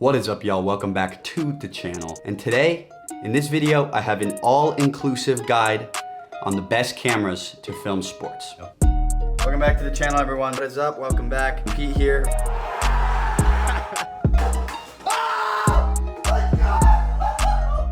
What is up, y'all? Welcome back to the channel. And today, in this video, I have an all-inclusive guide on the best cameras to film sports. Welcome back to the channel, everyone. What is up? Welcome back. Pete here.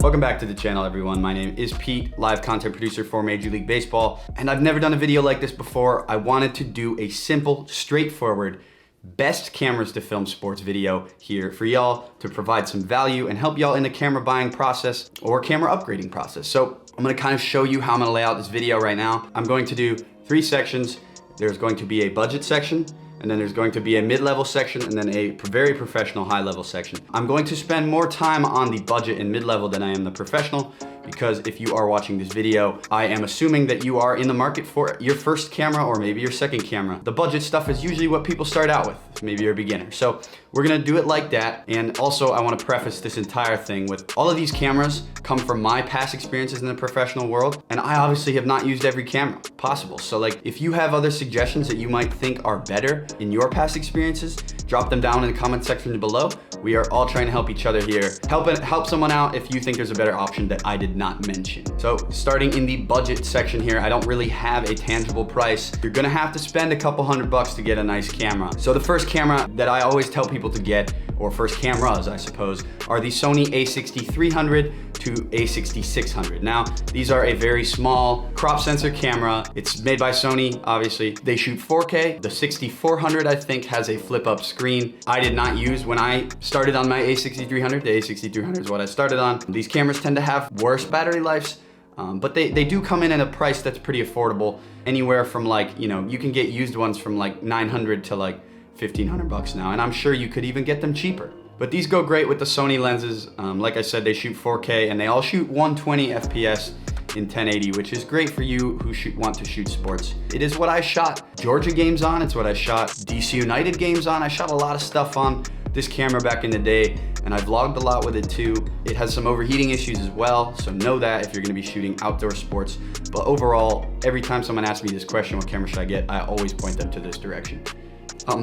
Welcome back to the channel, everyone. My name is Pete, live content producer for Major League Baseball, and I've never done a video like this before. I wanted to do a simple, straightforward, best cameras to film sports video here for y'all to provide some value and help y'all in the camera buying process or camera upgrading process. So I'm gonna kind of show you how I'm gonna lay out this video right now. I'm going to do 3 sections. There's going to be a budget section, and then there's going to be a mid-level section, and then a very professional high-level section. I'm going to spend more time on the budget and mid-level than I am the professional, because if you are watching this video, I am assuming that you are in the market for your first camera or maybe your second camera. The budget stuff is usually what people start out with. Maybe you're a beginner. So we're gonna do it like that. And also I wanna preface this entire thing with all of these cameras come from my past experiences in the professional world. And I obviously have not used every camera possible. So like if you have other suggestions that you might think are better in your past experiences, drop them down in the comment section below. We are all trying to help each other here. Help someone out if you think there's a better option that I did not mention. So starting in the budget section here, I don't really have a tangible price. You're gonna have to spend a couple $100 to get a nice camera. So the first camera that I always tell people to get, or first cameras, I suppose, are the Sony a6300 to a6600. Now, these are a very small crop sensor camera. It's made by Sony, obviously. They shoot 4K. The 6400, I think, has a flip-up screen. I did not use when I started on my a6300. The a6300 is what I started on. These cameras tend to have worse battery lives, but they do come in at a price that's pretty affordable. Anywhere from like, you know, you can get used ones from like 900 to like 1,500 bucks now, and I'm sure you could even get them cheaper. But these go great with the Sony lenses. Like I said, they shoot 4K and they all shoot 120 FPS in 1080, which is great for you who want to shoot sports. It is what I shot Georgia games on. It's what I shot DC United games on. I shot a lot of stuff on this camera back in the day, and I vlogged a lot with it too. It has some overheating issues as well, so know that if you're gonna be shooting outdoor sports. But overall, every time someone asks me this question, what camera should I get, I always point them to this direction.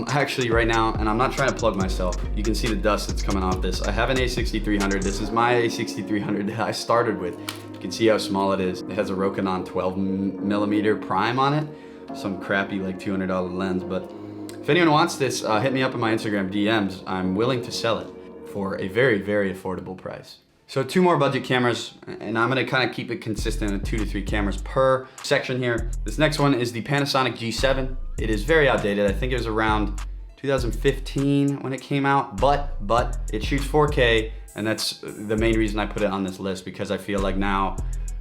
Actually right now, and I'm not trying to plug myself, you can see the dust that's coming off this. I have an a6300. This is my a6300 that I started with. You can see how small it is. It has a Rokinon 12mm prime on it. Some crappy like $200 lens, but if anyone wants this, hit me up in my Instagram DMs. I'm willing to sell it for a very, very affordable price. So 2 more budget cameras, and I'm gonna kind of keep it consistent at 2 to 3 cameras per section here. This next one is the Panasonic G7. It is very outdated. I think it was around 2015 when it came out, but it shoots 4K, and that's the main reason I put it on this list, because I feel like now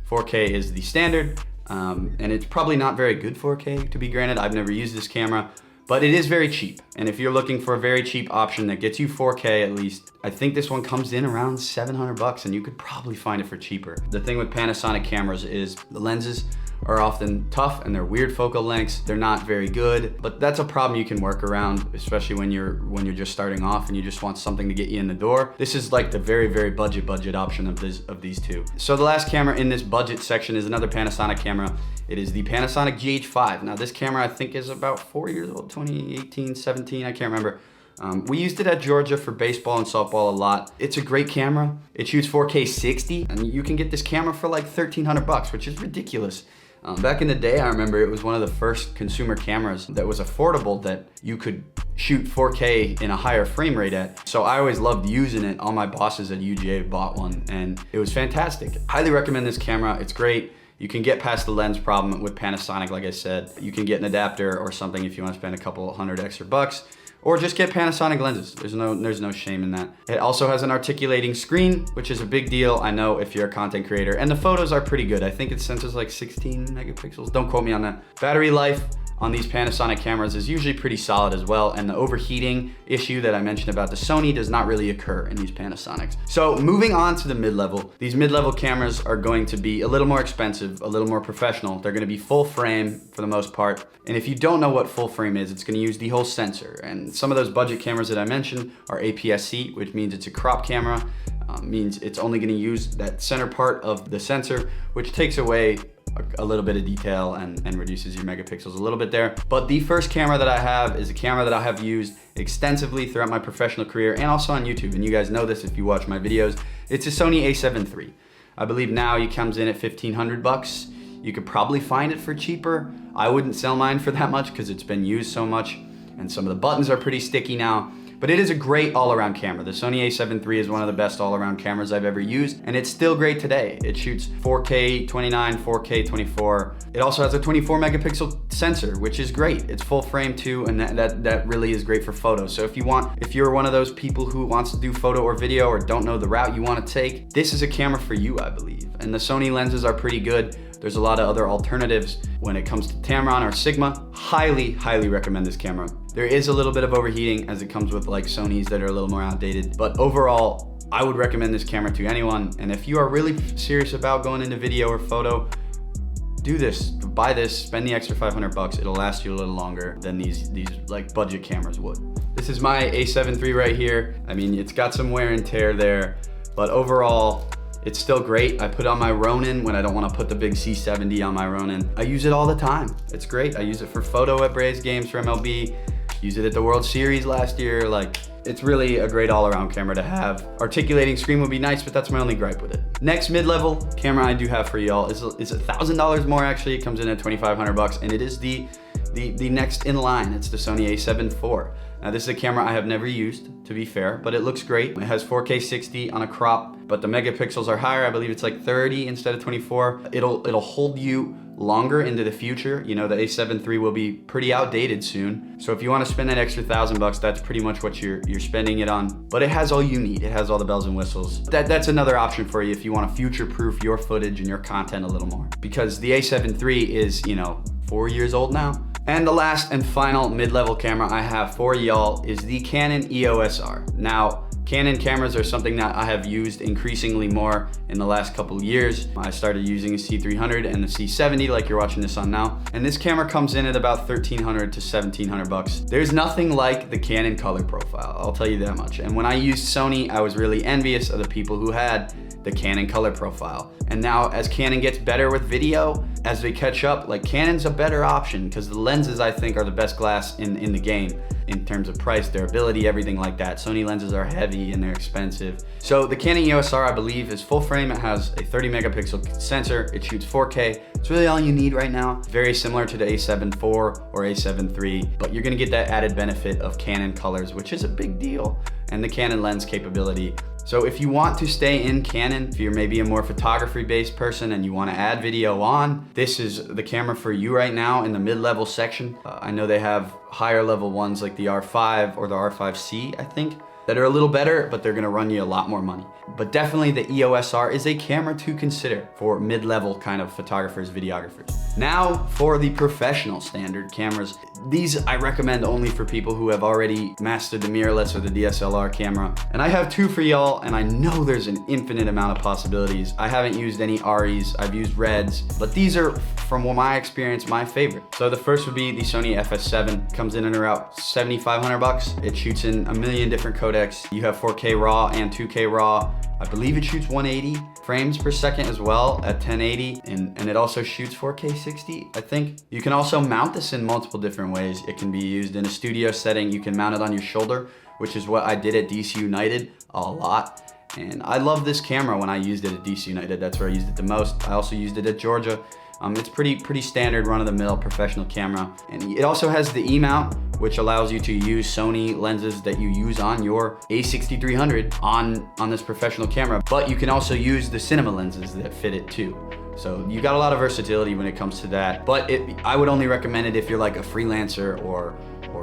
4K is the standard, and it's probably not very good 4K, to be granted. I've never used this camera, but it is very cheap. And if you're looking for a very cheap option that gets you 4K at least, I think this one comes in around 700 bucks, and you could probably find it for cheaper. The thing with Panasonic cameras is the lenses are often tough and they're weird focal lengths. They're not very good, but that's a problem you can work around, especially when you're just starting off and you just want something to get you in the door. This is like the very, very budget option of these 2. So the last camera in this budget section is another Panasonic camera. It is the Panasonic GH5. Now this camera I think is about 4 years old, 2018, 17, I can't remember. We used it at Georgia for baseball and softball a lot. It's a great camera. It shoots 4K 60, and you can get this camera for like 1,300 bucks, which is ridiculous. Back in the day, I remember it was one of the first consumer cameras that was affordable that you could shoot 4K in a higher frame rate at. So I always loved using it. All my bosses at UGA bought one, and it was fantastic. Highly recommend this camera. It's great. You can get past the lens problem with Panasonic, like I said. You can get an adapter or something if you want to spend a couple $100 extra bucks. Or just get Panasonic lenses. There's no shame in that. It also has an articulating screen, which is a big deal, I know, if you're a content creator. And the photos are pretty good. I think it sensors like 16 megapixels. Don't quote me on that. Battery life on these Panasonic cameras is usually pretty solid as well, and the overheating issue that I mentioned about the Sony does not really occur in these Panasonics. So moving on to the mid-level, these mid-level cameras are going to be a little more expensive, a little more professional. They're gonna be full frame for the most part, and if you don't know what full frame is, it's gonna use the whole sensor, and some of those budget cameras that I mentioned are APS-C, which means it's a crop camera, means it's only gonna use that center part of the sensor, which takes away a little bit of detail and reduces your megapixels a little bit there. But the first camera that I have is a camera that I have used extensively throughout my professional career and also on YouTube. And you guys know this if you watch my videos. It's a Sony a7 III. I believe now it comes in at 1,500 bucks. You could probably find it for cheaper. I wouldn't sell mine for that much because it's been used so much and some of the buttons are pretty sticky now. But it is a great all-around camera. The Sony a7 III is one of the best all-around cameras I've ever used, and it's still great today. It shoots 4K 29, 4K 24. It also has a 24 megapixel sensor, which is great. It's full frame too, and that really is great for photos. So if you're one of those people who wants to do photo or video or don't know the route you want to take, this is a camera for you, I believe. And the Sony lenses are pretty good. There's a lot of other alternatives when it comes to Tamron or Sigma. Highly, highly recommend this camera. There is a little bit of overheating as it comes with like Sonys that are a little more outdated, but overall, I would recommend this camera to anyone. And if you are really serious about going into video or photo, do this, buy this, spend the extra 500 bucks. It'll last you a little longer than these like budget cameras would. This is my a7 III right here. I mean, it's got some wear and tear there, but overall, it's still great. I put on my Ronin when I don't want to put the big C70 on my Ronin. I use it all the time. It's great. I use it for photo at Braves games for MLB. Use it at the World Series last year. Like, it's really a great all-around camera to have. Articulating screen would be nice, but that's my only gripe with it. Next mid-level camera I do have for y'all is $1,000 more actually. It comes in at 2,500 bucks, and it is the next in line. It's the Sony a7 IV. Now this is a camera I have never used, to be fair, but it looks great. It has 4K 60 on a crop, but the megapixels are higher. I believe it's like 30 instead of 24. It'll hold you longer into the future. You know, the a7 III will be pretty outdated soon. So if you want to spend that extra $1,000 bucks, that's pretty much what you're spending it on. But it has all you need. It has all the bells and whistles. That's another option for you if you want to future-proof your footage and your content a little more. Because the a7 III is, you know, 4 years old now. And the last and final mid-level camera I have for y'all is the Canon EOS R. Now, Canon cameras are something that I have used increasingly more in the last couple years. I started using a C300 and the C70 like you're watching this on now. And this camera comes in at about 1,300 to 1,700 bucks. There's nothing like the Canon color profile, I'll tell you that much. And when I used Sony, I was really envious of the people who had the Canon color profile. And now as Canon gets better with video, as they catch up, like Canon's a better option because the lenses I think are the best glass in the game in terms of price, durability, everything like that. Sony lenses are heavy and they're expensive. So the Canon EOS R, I believe, is full frame. It has a 30 megapixel sensor. It shoots 4K. It's really all you need right now. Very similar to the a7 IV or a7 III, but you're gonna get that added benefit of Canon colors, which is a big deal, and the Canon lens capability. So if you want to stay in Canon, if you're maybe a more photography-based person and you want to add video on, this is the camera for you right now in the mid-level section. I know they have higher level ones like the R5 or the R5C, I think, that are a little better, but they're gonna run you a lot more money. But definitely the EOS R is a camera to consider for mid-level kind of photographers, videographers. Now for the professional standard cameras. These I recommend only for people who have already mastered the mirrorless or the DSLR camera. And I have two for y'all, and I know there's an infinite amount of possibilities. I haven't used any REs, I've used Reds, but these are, from my experience, my favorite. So the first would be the Sony FS7. Comes in at around 7,500 bucks. It shoots in a million different codecs. You have 4K RAW and 2K RAW. I believe it shoots 180 frames per second as well at 1080, and it also shoots 4K 60, I think. You can also mount this in multiple different ways. It can be used in a studio setting. You can mount it on your shoulder, which is what I did at DC United a lot. And I love this camera when I used it at DC United. That's where I used it the most. I also used it at Georgia. It's pretty standard run-of-the-mill professional camera. And it also has the E-mount, which allows you to use Sony lenses that you use on your a6300 on this professional camera. But you can also use the cinema lenses that fit it too. So you got a lot of versatility when it comes to that. But I would only recommend it if you're like a freelancer or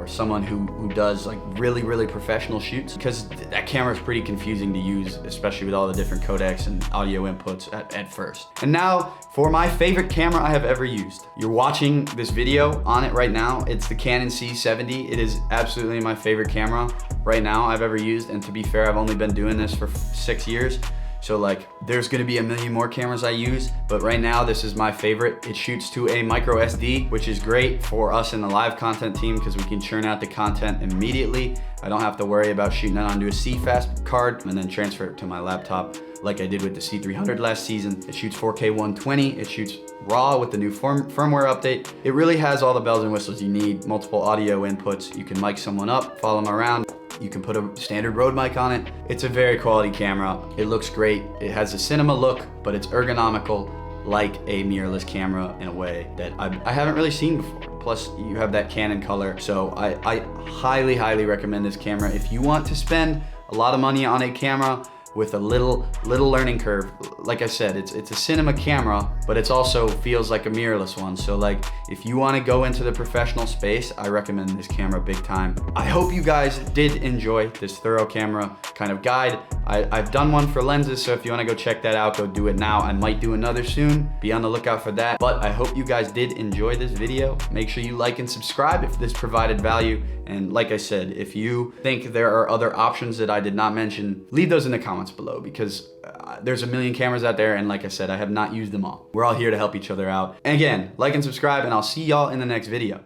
someone who does like really professional shoots, because that camera is pretty confusing to use, especially with all the different codecs and audio inputs at first. And now for my favorite camera I have ever used. You're watching this video on it right now. It's the Canon C70. It is absolutely my favorite camera right now I've ever used. And to be fair, I've only been doing this for 6 years. So like, there's gonna be a million more cameras I use, but right now this is my favorite. It shoots to a micro SD, which is great for us in the live content team because we can churn out the content immediately. I don't have to worry about shooting it onto a CFast card and then transfer it to my laptop like I did with the C300 last season. It shoots 4K 120, it shoots RAW with the new firmware update. It really has all the bells and whistles you need, multiple audio inputs. You can mic someone up, follow them around. You can put a standard Rode mic on it. It's a very quality camera. It looks great. It has a cinema look, but it's ergonomical like a mirrorless camera in a way that I haven't really seen before. Plus, you have that Canon color. So I highly, highly recommend this camera. If you want to spend a lot of money on a camera with a little learning curve, like I said, it's a cinema camera, but it's also feels like a mirrorless one. So like, if you want to go into the professional space, I recommend this camera big time. I hope you guys did enjoy this thorough camera kind of guide. I've done one for lenses, so if you want to go check that out, go do it now. I might do another soon. Be on the lookout for that. But I hope you guys did enjoy this video. Make sure you like and subscribe if this provided value. And like I said, if you think there are other options that I did not mention, leave those in the comments below because there's a million cameras out there, and like I said, I have not used them all. We're all here to help each other out. And again, like and subscribe, and I'll see y'all in the next video.